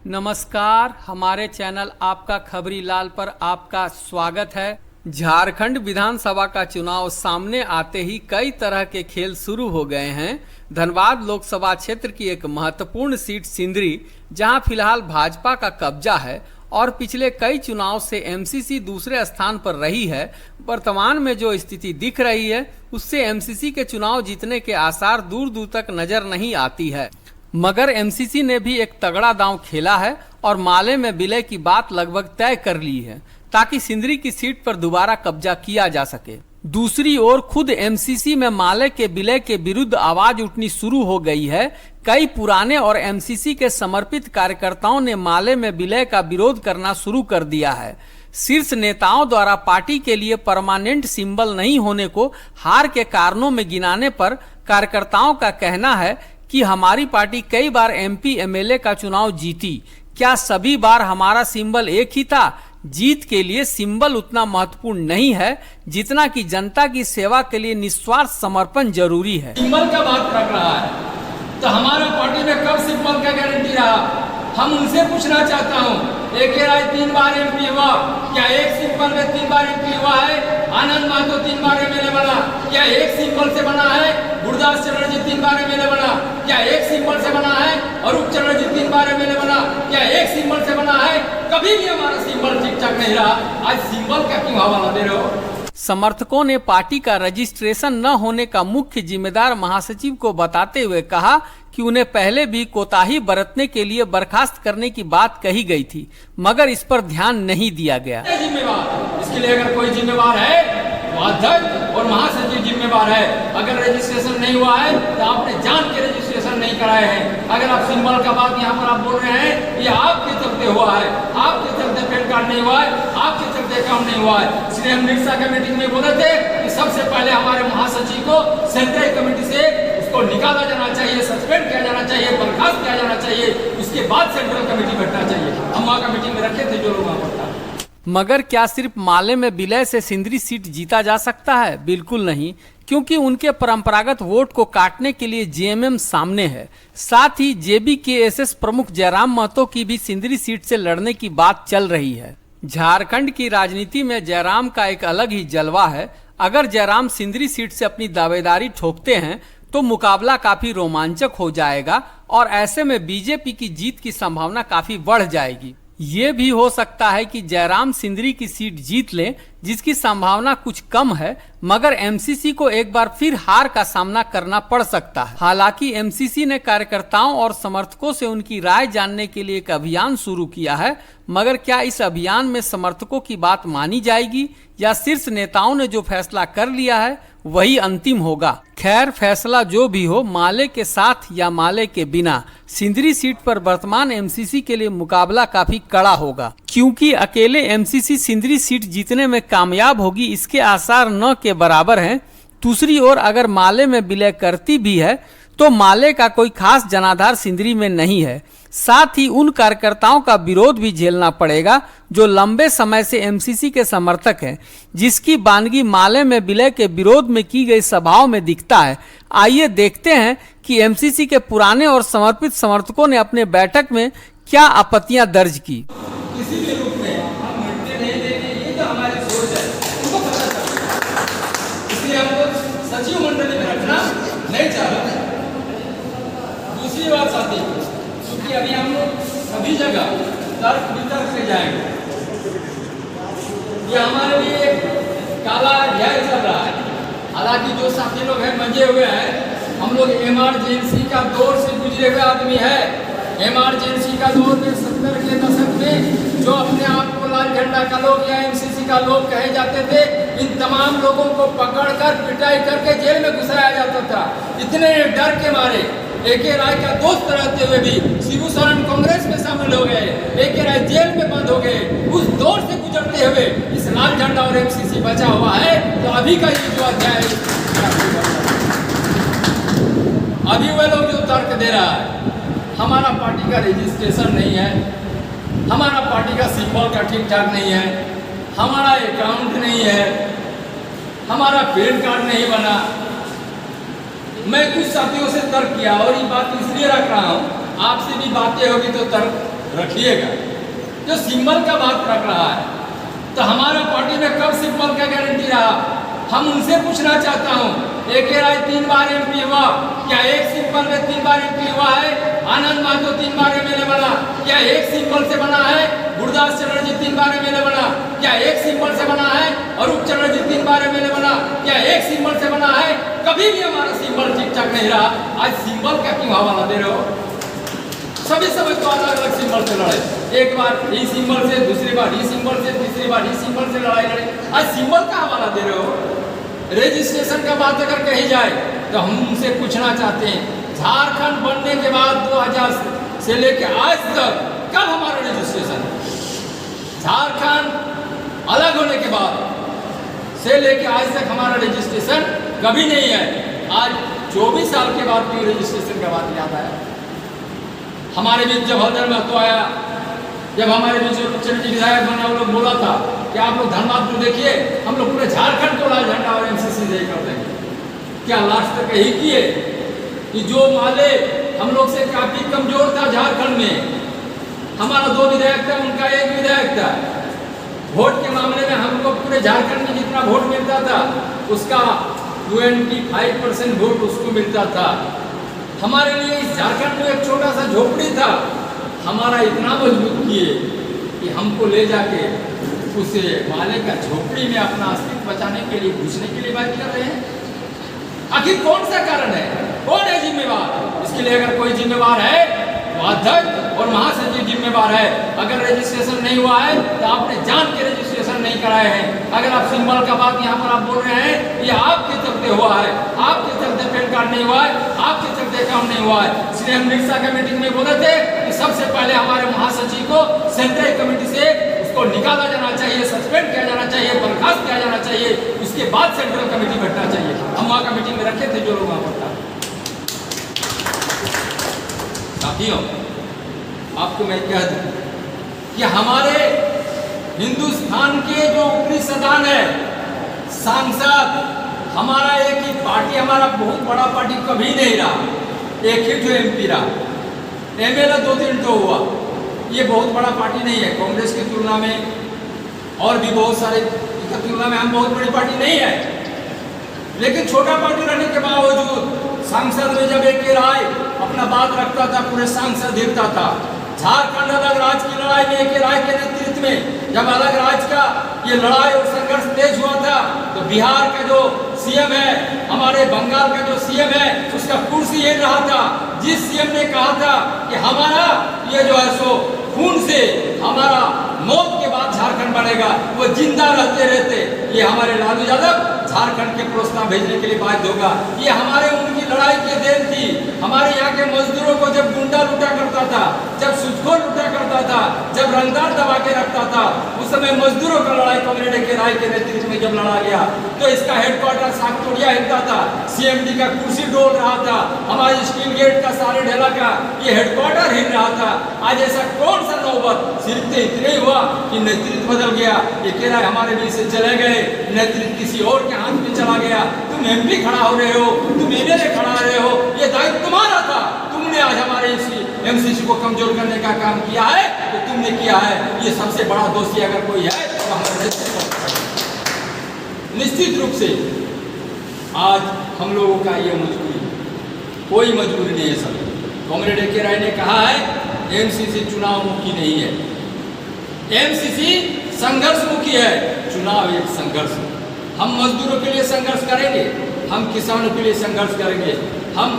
नमस्कार, हमारे चैनल आपका खबरी लाल पर आपका स्वागत है। झारखंड विधानसभा का चुनाव सामने आते ही कई तरह के खेल शुरू हो गए हैं। धनबाद लोकसभा क्षेत्र की एक महत्वपूर्ण सीट सिंदरी, जहां फिलहाल भाजपा का कब्जा है और पिछले कई चुनाव से एमसीसी दूसरे स्थान पर रही है। वर्तमान में जो स्थिति दिख रही है उससे एमसीसी के चुनाव जीतने के आसार दूर दूर तक नजर नहीं आती है। मगर एमसीसी ने भी एक तगड़ा दांव खेला है और माले में विलय की बात लगभग तय कर ली है ताकि सिंदरी की सीट पर दोबारा कब्जा किया जा सके। दूसरी ओर खुद एमसीसी में माले के विलय के विरुद्ध आवाज उठनी शुरू हो गई है। कई पुराने और एमसीसी के समर्पित कार्यकर्ताओं ने माले में विलय का विरोध करना शुरू कर दिया है। शीर्ष नेताओं द्वारा पार्टी के लिए परमानेंट सिंबल नहीं होने को हार के कारणों में गिनाने पर कार्यकर्ताओं का कहना है कि हमारी पार्टी कई बार एमपी एमएलए का चुनाव जीती, क्या सभी बार हमारा सिंबल एक ही था? जीत के लिए सिंबल उतना महत्वपूर्ण नहीं है जितना कि जनता की सेवा के लिए निस्वार्थ समर्पण जरूरी है। सिंबल का बात कर रहा है तो हमारा पार्टी में कब सिंबल का गारंटी रहा? हम उनसे पूछना चाहता हूँ, एक राय 3 बार एमपी हुआ, क्या एक सिंबल में 3 बार एमपी हुआ है? आनंद महतो 3 बार एमएलए बना, क्या एक सिंबल से बना है? गुरदास चटर्जी 3 बार एमएलए बना, क्या एक सिंबल से बना है? अरूप चटर्जी 3 बार एमएलए बना, क्या एक सिंबल से बना है? कभी भी हमारा सिंबल ठीक ठाक नहीं रहा। आज सिंबल का क्यों हवाला दे रहे हो? समर्थकों ने पार्टी का रजिस्ट्रेशन न होने का मुख्य जिम्मेदार महासचिव को बताते हुए कहा कि उन्हें पहले भी कोताही बरतने के लिए बर्खास्त करने की बात कही गई थी, मगर इस पर ध्यान नहीं दिया गया। जिम्मेवार, इसके लिए अगर कोई जिम्मेवार है तो अध्यक्ष और महासचिव जिम्मेवार है। अगर रजिस्ट्रेशन नहीं हुआ है तो आपने जान के रजिस्ट्रेशन नहीं कराए हैं। अगर आप सिंबल का बात यहाँ पर आप बोल रहे हैं, ये आपके चलते हुआ है, आपके चलते पैन कार्ड नहीं हुआ है, आपके चलते अकाउंट नहीं हुआ है। इसलिए हम निरसा के मीटिंग में बोले थे कि सबसे पहले हमारे महासचिव को सेंट्रल कमेटी से उसको निकाला जाना चाहिए, सस्पेंड किया जाना चाहिए, बर्खास्त किया जाना चाहिए। उसके बाद सेंट्रल कमेटी बैठना चाहिए। हम वहाँ का मीटिंग में रखे थे जो लोग वहाँ पर था। मगर क्या सिर्फ माले में विलय से सिंदरी सीट जीता जा सकता है? बिल्कुल नहीं, क्योंकि उनके परंपरागत वोट को काटने के लिए जेएमएम सामने है। साथ ही जेबीकेएसएस प्रमुख जयराम महतो की भी सिंदरी सीट से लड़ने की बात चल रही है। झारखंड की राजनीति में जयराम का एक अलग ही जलवा है। अगर जयराम सिंदरी सीट से अपनी दावेदारी ठोकते हैं तो मुकाबला काफी रोमांचक हो जाएगा और ऐसे में बीजेपी की जीत की संभावना काफी बढ़ जाएगी। ये भी हो सकता है कि जयराम सिंदरी की सीट जीत लें, जिसकी संभावना कुछ कम है, मगर एमसीसी को एक बार फिर हार का सामना करना पड़ सकता है। हालांकि एमसीसी ने कार्यकर्ताओं और समर्थकों से उनकी राय जानने के लिए एक अभियान शुरू किया है, मगर क्या इस अभियान में समर्थकों की बात मानी जाएगी या शीर्ष नेताओं ने जो फैसला कर लिया है वही अंतिम होगा? खैर, फैसला जो भी हो, माले के साथ या माले के बिना सिंदरी सीट पर वर्तमान एमसीसी के लिए मुकाबला काफी कड़ा होगा, क्योंकि अकेले एमसीसी सिंदरी सीट जीतने में कामयाब होगी इसके आसार न के बराबर हैं। दूसरी ओर अगर माले में विलय करती भी है तो माले का कोई खास जनाधार सिंदरी में नहीं है। साथ ही उन कार्यकर्ताओं का विरोध भी झेलना पड़ेगा जो लंबे समय से एमसीसी के समर्थक हैं, जिसकी बानगी माले में विलय के विरोध में की गई सभाओं में दिखता है। आइए देखते हैं कि एमसीसी के पुराने और समर्पित समर्थकों ने अपने बैठक में क्या आपत्तियां दर्ज की। किसी भी रूप में हम मिटने नहीं देंगे, ये तो हमारी सोच है, उनको पता चले। इसलिए हम लोग सचिव मंडली में रखना नहीं चाह रहे। दूसरी बात साथी, क्योंकि अभी हम लोग सभी जगह तर्क वितर्क से जाएंगे, ये हमारे लिए काला अध्याय चल रहा है। हालांकि जो साथी लोग हैं मंजे हुए हैं, हम लोग इमरजेंसी का दौर से गुजरे हुए आदमी है। इमरजेंसी का दौर में 70 के दशक में जो अपने आप को लाल झंडा का लोग या एमसीसी का लोग कहे जाते थे, इन तमाम लोगों को पकड़कर पिटाई करके जेल में घुसाया जाता था। इतने डर के मारे AK राय का दोस्त रहते हुए भी शिबू सोरेन कांग्रेस में शामिल हो गए, AK राय जेल में बंद हो गए। उस दौर से गुजरते हुए इस लाल झंडा और एमसीसी बचा हुआ है। तो अभी का ये जो अध्याय है, अभी वह लोग जो तर्क दे रहा है, हमारा पार्टी का रजिस्ट्रेशन नहीं है, हमारा पार्टी का सिंबल का ठीक ठाक नहीं है, हमारा अकाउंट नहीं है, हमारा पैन कार्ड नहीं बना। मैं कुछ साथियों से तर्क किया और ये बात इसलिए रख रहा हूँ, आपसे भी बातें होगी तो तर्क रखिएगा। जो सिंबल का बात रख रहा है, तो हमारा पार्टी में कब सिंबल का गारंटी रहा? हम उनसे पूछना चाहता हूँ, A.K. राय 3 बार MP हुआ, क्या एक सिंबल में 3 बार MP हुआ है? आनंद महतो 3 बार MLA बना, क्या एक सिंबल से बना है? गुरदास चटर्जी 3 बार MLA बना, क्या एक सिंबल से बना है? अरूप चटर्जी 3 बार MLA बना, क्या एक सिंबल से बना है? कभी भी हमारा सिंबल ठीक ठाक नहीं रहा। आज सिंबल का क्यों हवाला दे रहे हो? सभी समय तो अलग अलग सिंबल से लड़े, एक बार ई सिंबल से, दूसरी बार ई सिंबल से, तीसरी बार ई सिंबल से लड़ाई लड़े। आज सिंबल का हवाला दे रहे हो। रजिस्ट्रेशन का बात अगर कही जाए तो हम उनसे पूछना चाहते हैं, झारखंड बनने के बाद 2000 से लेकर आज तक कब हमारा रजिस्ट्रेशन? झारखंड अलग होने के बाद से लेकर आज तक हमारा रजिस्ट्रेशन कभी नहीं है। आज 24 साल के बाद क्यों रजिस्ट्रेशन का बात याद आया? हमारे बीच जब हलधर महतो आया, जब हमारे बीच चटर्जी विधायक बना, वो लोग बोला था कि आप लोग धनबाद को देखिए, हम लोग पूरे झारखंड को लाल झंडा और MCC जय कर देंगे। क्या लास्ट तक यही किए कि जो माले हम लोग से काफी कमजोर था झारखंड में, हमारा 2 विधायक था, उनका 1 विधायक था। वोट के मामले में हम लोग पूरे झारखंड में जितना वोट मिलता था उसका 25% वोट उसको मिलता था। हमारे लिए इस झारखंड में एक छोटा सा झोपड़ी था, हमारा इतना मजबूत किए कि हमको ले जाके उस माले का झोपड़ी में अपना अस्तित्व बचाने के लिए, घुसने के लिए बात कर रहे हैं। आखिर कौन सा कारण है? कौन है जिम्मेवार? इसके लिए अगर कोई जिम्मेवार है तो अध्यक्ष और महासचिव जिम्मेवार है। अगर रजिस्ट्रेशन नहीं हुआ है तो आपने जान के रजिस्ट्रेशन नहीं कराए हैं। अगर आप सिंबल का बात यहाँ पर आप बोल रहे हैं, ये आपके चलते हुआ है, आपके चलते पैन कार्ड नहीं हुआ है, आपके चलते काम नहीं हुआ है। इसलिए हम निरसा के मीटिंग में बोले थे कि सबसे पहले हमारे महासचिव को सेंट्रल कमेटी से उसको निकाला जाना चाहिए, सस्पेंड किया जाना चाहिए, बर्खास्त किया जाना चाहिए, उसके बाद सेंट्रल कमेटी बैठना चाहिए। हम वहाँ का मीटिंग में रखे थे जो लोग वहाँ पर था। साथियों, आपको मैं कह दूं कि हमारे हिंदुस्तान के जो ऊपरी सदन है, सांसद, हमारा एक ही पार्टी, हमारा बहुत बड़ा पार्टी कभी नहीं रहा, एक ही जो MP रहा, MLA 2-3 तो हुआ। ये बहुत बड़ा पार्टी नहीं है कांग्रेस की तुलना में, और भी बहुत सारे की तुलना में हम बहुत बड़ी पार्टी नहीं है। लेकिन छोटा पार्टी रहने के बावजूद सांसद में जब A.K. राय अपना बात रखता था, पूरे सांसद हिलता था। झारखंड अलग राज्य की लड़ाई में A.K. राय के नेतृत्व में जब अलग राज्य का ये लड़ाई और संघर्ष तेज हुआ था, तो बिहार का जो CM है, हमारे बंगाल का जो CM है, उसका कुर्सी हिल रहा था। जिस CM ने कहा था कि हमारा ये जो है सो खून से हमारा मौत के बाद झारखंड बनेगा, वो जिंदा रहते रहते ये हमारे लालू यादव झारखंड के प्रस्ताव भेजने के लिए बाध्य होगा। ये हमारे उनकी लड़ाई की देन थी। हमारे यहाँ के मजदूरों को जब गुंडा लूटा करता था, जब सुचखोर लूटा करता था, जब रंगदार दबा के रखता था, उस समय मजदूरों का लड़ाई कॉमरेड A.K. राय के नेतृत्व में जब लड़ा गया, तो इसका हेडक्वार्टर सागतोड़िया हिलता था, CMD का कुर्सी डोल रहा था, हमारे स्टील गेट का सारे ढेला का ये हेडक्वार्टर हिल रहा था। आज ऐसा कौन सा नौबत? सिर्फ इतने हुआ कि नेतृत्व बदल गया, A.K. राय हमारे बीच से चले गए, नेतृत्व किसी और के हाथ में चला गया। तुम MP खड़ा हो रहे हो, तुम MLA खड़ा हो रहे हो, ये दायित्व तुम्हारा था। तुमने आज हमारे MCC को कमजोर करने का काम किया है, तो तुमने किया है। ये सबसे बड़ा दोषी अगर कोई है तो हमारे निश्चित रूप से आज हम लोगों का ये मजबूरी, कोई मजबूरी नहीं है सर। Comrade A.K. राय ने कहा है MCC चुनाव मुखी नहीं है, MCC संघर्ष मुखी है, चुनाव एक संघर्ष। हम मजदूरों के लिए संघर्ष करेंगे, हम किसानों के लिए संघर्ष करेंगे, हम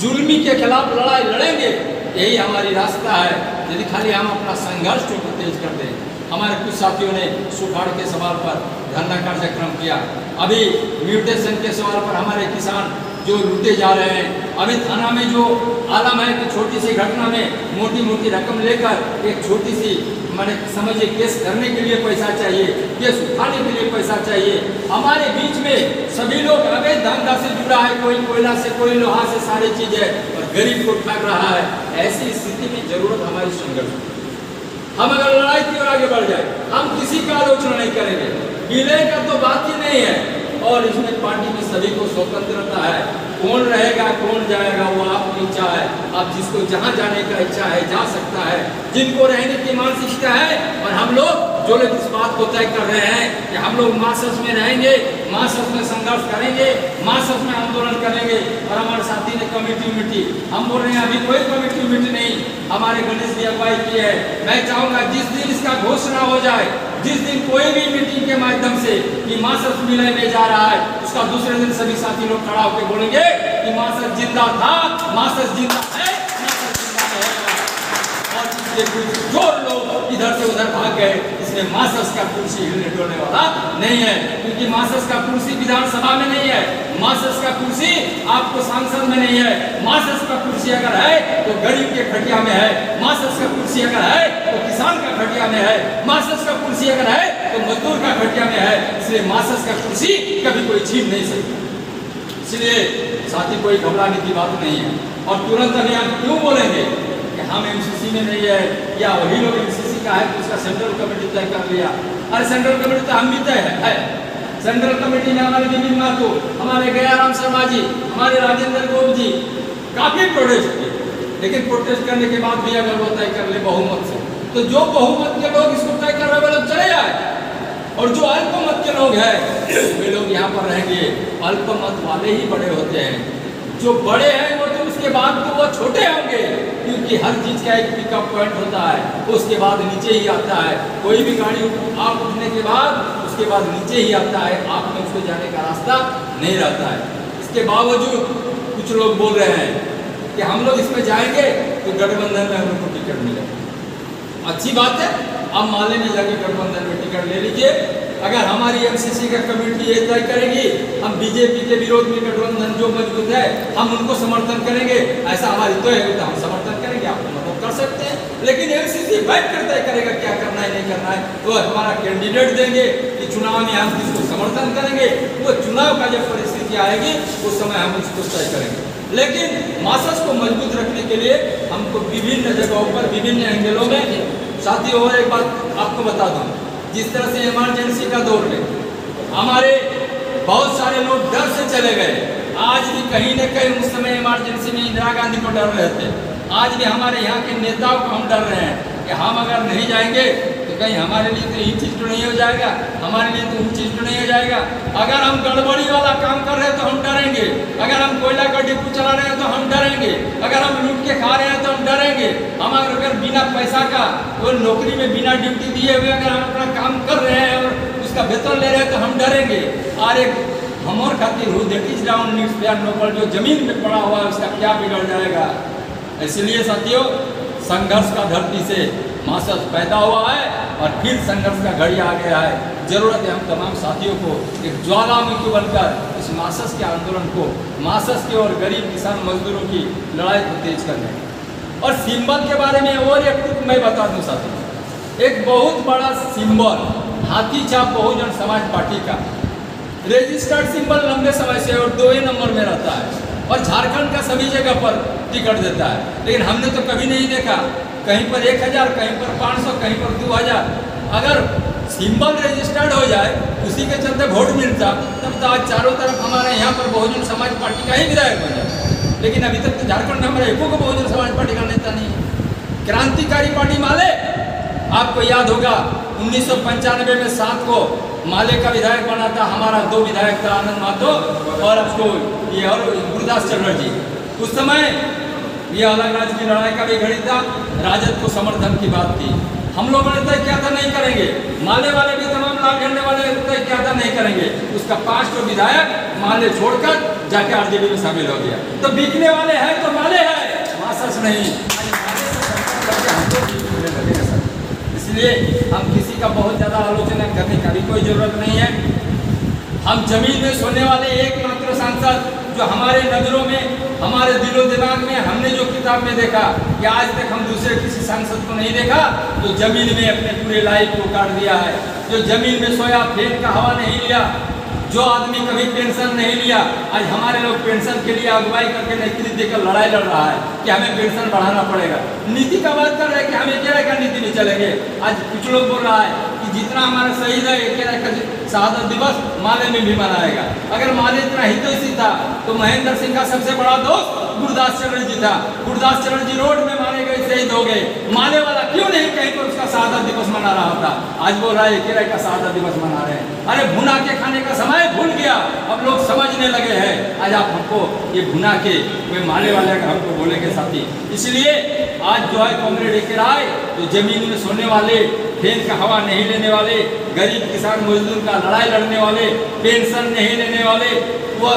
जुल्मी के खिलाफ लड़ाई लड़ेंगे, यही हमारी रास्ता है। यदि खाली हम अपना संघर्ष को तेज कर दें। हमारे कुछ साथियों ने सुखाड़ के सवाल पर धरना कार्यक्रम किया, अभी म्यूटेशन के सवाल पर हमारे किसान जो लूटे जा रहे हैं, अभी थाना में जो आलम है कि छोटी सी घटना में मोटी मोटी रकम लेकर एक छोटी सी मैंने समझिए केस करने के लिए पैसा चाहिए, केस उठाने के लिए पैसा चाहिए। हमारे बीच में सभी लोग अवैध धंधा से जुड़ा है, कोई कोयला से, कोई लोहा से, सारी चीजें, और गरीब को ठग रहा है। ऐसी स्थिति में जरूरत हमारी संघर्ष। हम अगर लड़ाई की ओर आगे बढ़ जाए, हम किसी का आलोचना नहीं करेंगे, विलय का तो बात ही नहीं है, और इसमें पार्टी में सभी को स्वतंत्रता है, कौन रहेगा कौन जाएगा वो आपकी इच्छा है। अब जिसको जहाँ जाने का इच्छा है जा सकता है, जिनको रहने की मानसिकता है। और हम लोग जो लोग इस बात को तय कर रहे हैं कि हम लोग मार्क्सवाद में रहेंगे, मार्क्सवाद में संघर्ष करेंगे, मार्क्सवाद में आंदोलन करेंगे। और हमारे साथी ने कमेटी हम बोल रहे हैं अभी कोई कमेटी नहीं, हमारे गणेश जी अगुवाई की है। मैं चाहूँगा जिस दिन इसका घोषणा हो जाए, जिस दिन कोई भी मीटिंग के माध्यम से कि मार्क्सवाद विलय में जा रहा है, उसका दूसरे दिन सभी साथी लोग खड़ा होकर बोलेंगे कि मार्क्सवाद जिंदा था, मार्क्सवाद जिंदा है, मार्क्सवाद जिंदा रहेगा। और इसलिए कुछ जोर लोग इधर से उधर भाग गए, इसमें मार्क्सवाद का कुर्सी हिलने डोलने वाला नहीं है। क्योंकि मार्क्सवाद का कुर्सी विधानसभा में नहीं है, मार्क्सवाद का कुर्सी आपको सांसद में नहीं है। मार्क्सवाद का कुर्सी अगर है तो गरीब के खटिया में है, मार्क्सवाद का कुर्सी अगर है तो किसान का खटिया में है, मार्क्सवाद का कुर्सी अगर है तो मजदूर का खटिया में है। इसलिए मार्क्सवाद का कुर्सी कभी कोई छीन नहीं सकता। इसलिए साथी कोई घबराने की बात नहीं है। और तुरंत अभी हम क्यों बोलेंगे कि हम एमसीसी में नहीं है या वही लोग एमसीसी का है तो उसका सेंट्रल कमेटी तय कर लिया। अरे सेंट्रल कमेटी तो हम भी तय है। सेंट्रल कमेटी में हमारे विपिन महतो, हमारे गयाराम शर्मा जी, हमारे राजेंद्र गोप जी काफी प्रोटेस्ट किए, लेकिन प्रोटेस्ट करने के बाद भी अगर वो तय कर ले बहुमत से, तो जो बहुमत के लोग इसको तय कर रहे वो लोग चले जाए। और जो अल्पमत के लोग हैं वे लोग यहाँ पर रहेंगे। अल्पमत वाले ही बड़े होते हैं, जो बड़े हैं वो तो उसके बाद तो वो छोटे होंगे, क्योंकि हर चीज का एक पिकअप पॉइंट होता है, उसके बाद नीचे ही आता है। कोई भी गाड़ी आप उठने के बाद उसके बाद नीचे ही आता है, आप में उसको जाने का रास्ता नहीं रहता है। इसके बावजूद कुछ लोग बोल रहे हैं कि हम लोग इसमें जाएंगे तो गठबंधन में हम लोग को टिकट मिलेगा। अच्छी बात है, आप माले में जाके गठबंधन में टिकट ले लीजिए। अगर हमारी एमसीसी का कमेटी ये तय करेगी हम बीजेपी के विरोध में गठबंधन जो मजबूत है हम उनको समर्थन करेंगे, ऐसा हमारी तो है तो हम समर्थन करेंगे, आपको मदद कर सकते हैं। लेकिन एमसीसी बैठ कर तय करेगा क्या करना है नहीं करना है। तो हमारा कैंडिडेट देंगे कि चुनाव में हम किसको समर्थन करेंगे, वो चुनाव का जब परिस्थिति आएगी उस समय हम उसको तय करेंगे। लेकिन मार्क्सवाद को मजबूत रखने के लिए हमको विभिन्न जगहों पर विभिन्न एंगलों में साथियों और एक बात आपको बता दूं, जिस तरह से इमरजेंसी का दौर में हमारे बहुत सारे लोग डर से चले गए, आज भी कहीं न कहीं उस समय इमरजेंसी में इंदिरा गांधी को डर रहे थे। आज भी हमारे यहाँ के नेताओं को हम डर रहे हैं कि हम अगर नहीं जाएंगे तो कहीं हमारे लिए तो ये चीज़ तो नहीं हो जाएगा, हमारे लिए तो वो चीज़ तो नहीं हो जाएगा। अगर हम गड़बड़ी वाला काम कर रहे हैं तो हम डरेंगे, अगर हम कोयला का डिपो चला रहे हैं तो हम डरेंगे, अगर हम लूट के खा रहे हैं तो हम डरेंगे। हम अगर बिना पैसा का कोई नौकरी में बिना ड्यूटी दिए हुए अगर हम अपना काम कर रहे हैं और उसका वेतन ले रहे हैं तो हम डरेंगे। और एक हमर खातिर हो that is down needs fair noble, जो जमीन में पड़ा हुआ है उसका क्या बिगड़ जाएगा। इसलिए साथियों संघर्ष का धरती से मार्क्सवाद पैदा हुआ है और फिर संघर्ष का घड़ी आ गया है। जरूरत है हम तमाम साथियों को एक ज्वालामुखी बनकर इस मार्क्सवाद के आंदोलन को, मार्क्सवाद के और गरीब किसान मजदूरों की लड़ाई को तेज करने। और सिंबल के बारे में और एक टुक मैं बता दूं साथियों, एक बहुत बड़ा सिंबल हाथी छाप बहुजन समाज पार्टी का रजिस्टर्ड सिंबल लंबे समय से और 2 नंबर में रहता है और झारखंड का सभी जगह पर टिकट देता है। लेकिन हमने तो कभी नहीं देखा, कहीं पर 1000, कहीं पर 500, कहीं पर 2000। अगर सिंबल रजिस्टर्ड हो जाए उसी के चलते वोट मिलता तब तो आज चारों तरफ हमारे यहाँ पर बहुजन समाज पार्टी का ही विधायक बन जाए। लेकिन अभी तक तो झारखंड में हमारे एको को बहुजन समाज पार्टी का नेता नहीं है। क्रांतिकारी पार्टी माले, आपको याद होगा 1995 में 7 को माले का विधायक बना था, हमारा 2 विधायक था, आनंद महतो और आपको ये और गुरुदास चटर्जी। उस समय ये अलग राज्य की लड़ाई का भी घड़ी था, राजद को समर्थन की बात थी। हम लोगों ने तय किया था नहीं करेंगे, माले वाले भी तमाम लाभ झंडे वाले तय किया था नहीं करेंगे। उसका 5 विधायक माले छोड़कर जाके आरजेडी में शामिल हो गया। तो बिकने वाले हैं तो माले है, मार्क्सवाद नहीं। इसलिए हम किसी का बहुत ज़्यादा आलोचना करने का भी कोई ज़रूरत नहीं है। हम जमीन में सोने वाले एकमात्र सांसद जो हमारे नज़रों में, हमारे दिलो दिमाग में, हमने जो किताब में देखा कि आज तक हम दूसरे किसी सांसद को नहीं देखा जो जमीन में अपने पूरे लाइफ को काट दिया है, जो जमीन में सोया, फैन का हवा नहीं लिया, जो आदमी कभी पेंशन नहीं लिया। आज हमारे लोग पेंशन के लिए अगुवाई करके नेतृत्व देकर लड़ाई लड़ रहा है कि हमें पेंशन बढ़ाना पड़ेगा। नीति का बात कर रहे हैं कि हम एक तरह का नीति में चलेंगे। आज कुछ लोग बोल रहा है कि जितना हमारा शहीद है एक का शहादत दिवस माले में भी मनाएगा। अगर माले इतना हितैषी था तो महेंद्र सिंह का सबसे बड़ा दोस्त गुरदास चरण जी था। गुरदास चरण जी रोड में मारे गए, शहीद हो गए। माले वाला क्यों नहीं कहीं पर उसका शहादत दिवस मना रहा था? आज बोल रहा है एक का शहादत दिवस मना रहे हैं। अरे भुना के खाने का समय भूल गया, अब लोग समझने लगे हैं। आज आप हमको ये भुना के वे माले वाले अगर हमको बोलेंगे साथी, इसलिए आज जो है कॉमरेड एक राय जो जमीन में सोने वाले, फैन का हवा नहीं लेने वाले, गरीब किसान मजदूर का लड़ाई लड़ने वाले, पेंशन नहीं लेने वाले, वो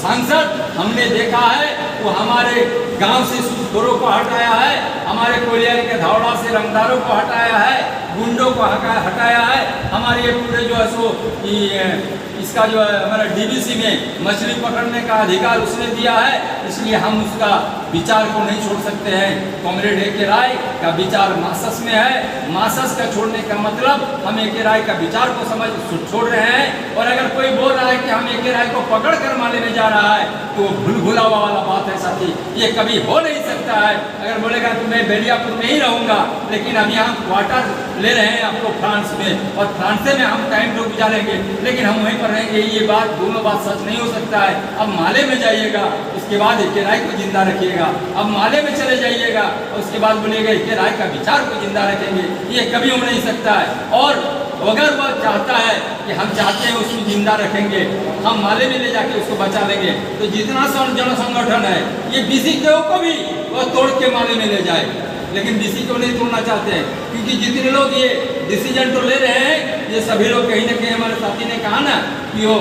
सांसद हमने देखा है वो हमारे गांव से सूदखोरों को हटाया है, हमारे कोलियारी के धावड़ा से रंगदारों को हटाया है, गुंडों को हटाया है। हमारे ये पूरे जो है सो इसका जो है हमारा डीबीसी में मछली पकड़ने का अधिकार उसने दिया है, इसलिए हम उसका विचार को नहीं छोड़ सकते हैं। कॉमरेड ए के राय का विचार मासस में है, मासस का छोड़ने का मतलब हम ए के राय का विचार को समझ छोड़ रहे हैं। और अगर कोई बोल रहा है कि हम ए के राय को पकड़ कर माले में जा रहा है तो भूल-भुलावा वाला बात है साथी, ये कभी हो नहीं सकता है। अगर बोलेगा कि मैं बेलियापुर में ही रहूँगा लेकिन अभी हम क्वार्टर ले रहे हैं आपको फ्रांस में और फ्रांस में हम टाइम तो गुजारेंगे लेकिन हम वहीं पर रहेंगे, ये बात दोनों बात सच नहीं हो सकता है। अब माले में जाइएगा उसके बाद ए के राय को जिंदा रखिएगा, अब माले में चले जाइएगा और उसके बाद बोलिएगा ए के राय का विचार को जिंदा रखेंगे, ये कभी हो नहीं सकता है। और अगर वह चाहता है कि हम चाहते हैं उसको जिंदा रखेंगे, हम माले में ले जाके उसको बचा लेंगे, तो जितना जन संगठन है ये बीसी को भी वह तोड़ के माले में ले जाए, लेकिन बीसी को नहीं तोड़ना चाहते हैं। क्योंकि जितने लोग ये डिसीजन तो ले रहे हैं ये सभी लोग कहीं ना कहीं, हमारे साथी ने कहा ना कि वो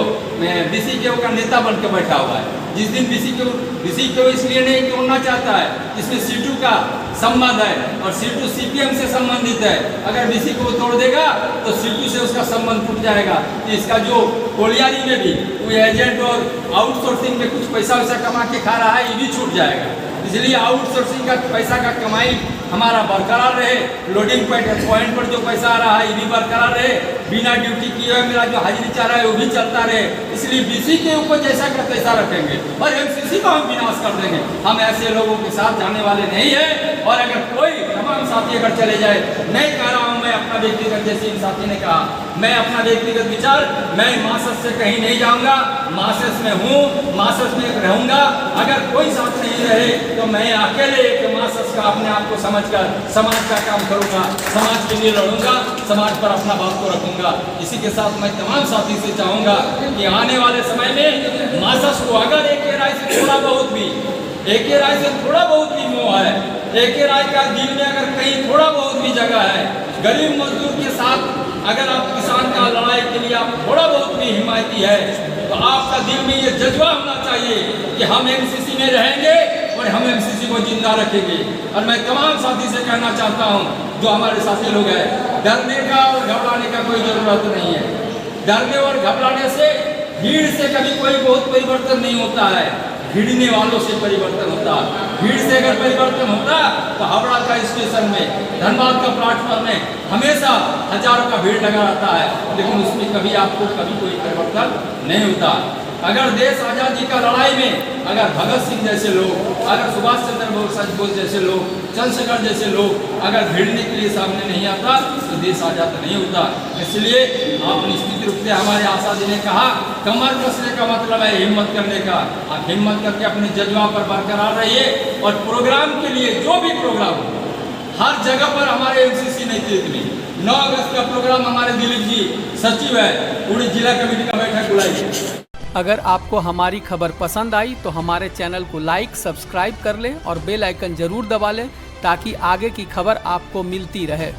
बीसी का नेता बन के बैठा हुआ है। जिस दिन बीसी को इसलिए नहीं तोड़ना चाहता है जिसमें सीटू का संबंध है और सीटू सीपीएम से संबंधित है। अगर बीसी को तोड़ देगा तो सीटू से उसका संबंध टूट जाएगा। तो इसका जो कोलियारी में भी वो एजेंट और आउटसोर्सिंग में कुछ पैसा वैसा कमा के खा रहा है ये भी छूट जाएगा। इसलिए आउटसोर्सिंग का पैसा का कमाई हमारा बरकरार रहे, लोडिंग पॉइंट पर जो पैसा आ रहा है ये भी बरकरार रहे, बिना ड्यूटी किए हुए मेरा जो हाजिरी चाह रहा है वो भी चलता रहे। इसलिए बीसी के ऊपर जैसा का तैसा रखेंगे और एमसीसी का हम विनाश कर देंगे। हम ऐसे लोगों के साथ जाने वाले नहीं है। और अगर कोई तमाम साथी अगर चले जाए, नहीं कह रहा हूँ मैं अपना व्यक्तिगत, जैसे इन साथी ने कहा, मैं अपना व्यक्तिगत विचार, मैं मासस से कहीं नहीं जाऊँगा, मासस में हूँ, मासस में रहूँगा। अगर कोई साथ नहीं रहे तो मैं अकेले एक मासस का अपने आप को समझकर समाज का काम करूँगा, समाज के लिए लड़ूंगा, समाज पर अपना बात को रखूँगा। इसी के साथ मैं तमाम साथी से चाहूँगा कि आने वाले समय में मासस को अगर ए के राय से थोड़ा बहुत भी, ए के राय से थोड़ा बहुत भी मोह है, ए के राय का दिल में अगर कहीं थोड़ा बहुत भी जगह है, गरीब मजदूर के साथ अगर आप किसान का लड़ाई के लिए आप थोड़ा बहुत भी हिमायती है तो आपका दिल में ये जज्बा होना चाहिए कि हम एमसीसी में रहेंगे और हम एमसीसी को जिंदा रखेंगे। और मैं तमाम साथी से कहना चाहता हूं जो हमारे साथी लोग हैं, डरने का और घबराने का कोई जरूरत नहीं है। डरने और घबराने से, भीड़ से कभी कोई बहुत परिवर्तन नहीं होता है, भिड़ने वालों से परिवर्तन होता है। भीड़ से अगर परिवर्तन होता तो हावड़ा का स्टेशन में, धनबाद का प्लेटफॉर्म में हमेशा हजारों का भीड़ लगा रहता है, लेकिन उसमें कभी आपको कभी कोई परिवर्तन नहीं होता। अगर देश आज़ादी का लड़ाई में अगर भगत सिंह जैसे लोग, अगर सुभाष चंद्र बोस जैसे लोग, चंद्रशेखर जैसे लोग अगर भिड़ने के लिए सामने नहीं आता तो देश आज़ाद नहीं होता। इसलिए आप निश्चित रूप से, हमारे आशा जी ने कहा, कमर कसने का मतलब है हिम्मत करने का। आप हिम्मत करके अपने जज्बा पर बरकरार रहिए और प्रोग्राम के लिए जो भी प्रोग्राम हो हर जगह पर हमारे एमसीसी नेतृत्व में 9 अगस्त का प्रोग्राम हमारे दिलीप जी सचिव है, पूरी जिला कमेटी का बैठक बुलाई। अगर आपको हमारी खबर पसंद आई तो हमारे चैनल को लाइक, सब्सक्राइब कर लें और बेल आइकन जरूर दबा लें ताकि आगे की खबर आपको मिलती रहे।